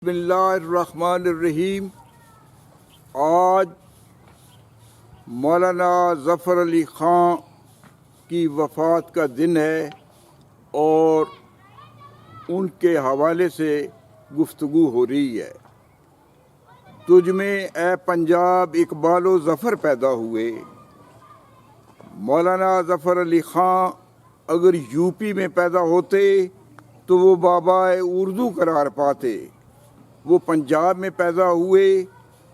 बिस्मिल्लाहिर्रहमानिर्रहीम। आज मौलाना ज़फ़र अली ख़ां की वफ़ात का दिन है और उनके हवाले से गुफ्तगू हो रही है। तुझ में ए पंजाब इकबाल व ज़फ़र पैदा हुए। मौलाना ज़फ़र अली ख़ां अगर यूपी में पैदा होते तो वो बाबाए उर्दू करार पाते। वो पंजाब में पैदा हुए,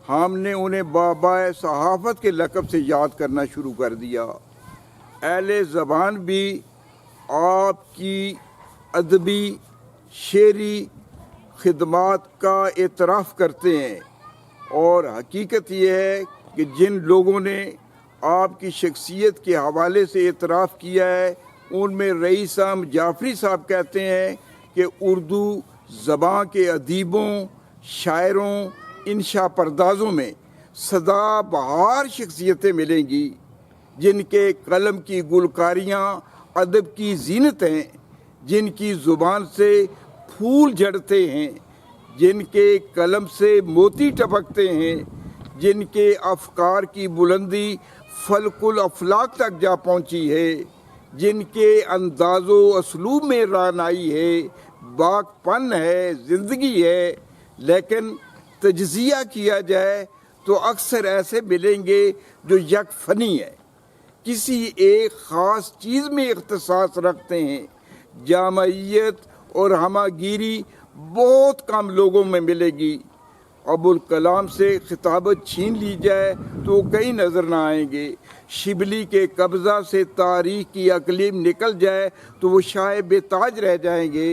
हमने उन्हें बाबाए सहाफ़त के लक़ब से याद करना शुरू कर दिया। अहले ज़बान भी आपकी अदबी शेरी खिदमात का एतराफ़ करते हैं और हकीकत यह है कि जिन लोगों ने आपकी शख्सियत के हवाले से एतराफ़ किया है उनमें रईस अहमद जाफ़री साहब कहते हैं कि उर्दू ज़बां के अदीबों, शायरों, इंशा परदाज़ों में सदा बहार शख्सियतें मिलेंगी जिनके कलम की गुलकारियाँ अदब की जीनत हैं, जिनकी ज़ुबान से फूल झड़ते हैं, जिनके कलम से मोती टपकते हैं, जिनके अफ़कार की बुलंदी फलकुल अफलाक तक जा पहुँची है, जिनके अंदाज़ो असलूब में रानाई है, बाकपन है, ज़िंदगी है। लेकिन तज्ज़िया किया जाए तो अक्सर ऐसे मिलेंगे जो यकफ़नी है, किसी एक ख़ास चीज़ में इख्तिसास रखते हैं। जामयियत और हमागिरी बहुत कम लोगों में मिलेगी। अबुल कलाम से खिताबत छीन ली जाए तो कहीं नज़र ना आएंगे। शिबली के कब्ज़ा से तारीख़ की अकलीम निकल जाए तो वो शाय बेताज रह जाएंगे।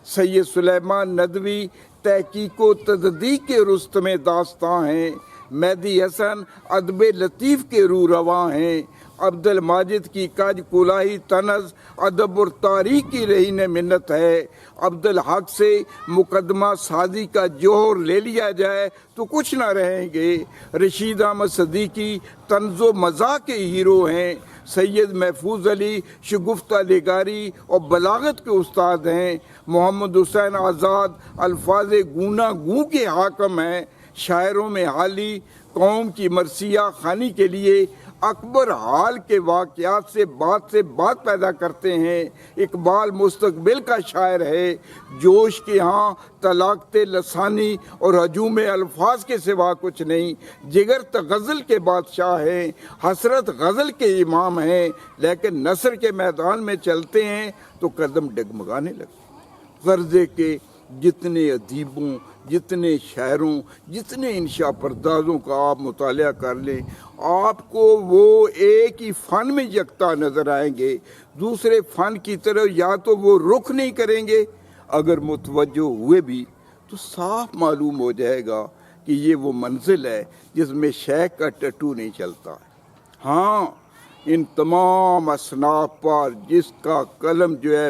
सैयद सुलेमान नदवी तहकीक व तददीक के रुस्तम दास्तां हैं। मेहदी हसन अदब लतीफ़ के रू रवां हैं। अब्दुल माजिद की कज कुलाही तनज़ अदब और तारीख़ की रहीन मिन्नत है। अब्दुल हक से मुकदमा सादी का जोहर ले लिया जाए तो कुछ ना रहेंगे। रशीद अहमद सदीकी तंज़ो मज़ाक के हीरो हैं। सैयद महफूज अली शगुफ्ता निगारी और बलागत के उस्ताद हैं। मोहम्मद हुसैन आज़ाद अल्फाज गूना गूँ के हाकम हैं। शायरों में हाली कौम की मरसिया खानी के लिए अकबर हाल के वाक़यात से बात पैदा करते हैं। इकबाल मुस्तकबिल का शायर है। जोश के यहाँ तलाक़ते लसानी और हजूम अल्फाज के सिवा कुछ नहीं। जिगर त गज़ल के बादशाह हैं, हसरत गज़ल के इमाम हैं, लेकिन नसर के मैदान में चलते हैं तो कदम डगमगाने लगते। गर्ज़े के जितने अदीबों, जितने शायरों, जितने इंशा परदाज़ों का आप मुतालिया कर लें, आपको वो एक ही फ़न में यकता नज़र आएंगे। दूसरे फ़न की तरफ या तो वो रुख नहीं करेंगे, अगर मुतवज्जो हुए भी तो साफ मालूम हो जाएगा कि ये वो मंजिल है जिसमें शेख का टैटू नहीं चलता। हाँ, इन तमाम असनाफ पर जिसका कलम जो है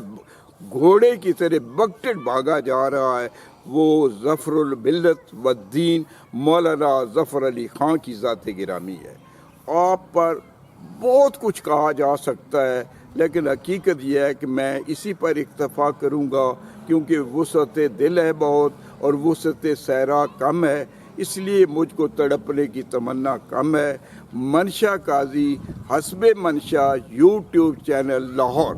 घोड़े की तरह बगटेड भागा जा रहा है वो ज़फ़रुल मिल्लत व दीन मौलाना ज़फ़र अली ख़ां की ज़ात गिरामी है। आप पर बहुत कुछ कहा जा सकता है, लेकिन हकीकत यह है कि मैं इसी पर इक्तफ़ा करूँगा क्योंकि वुसअत दिल है बहुत और वुसअत सहरा कम है, इसलिए मुझको तड़पने की तमन्ना कम है। मनशा काजी हस्बे मनशा यूट्यूब चैनल लाहौर।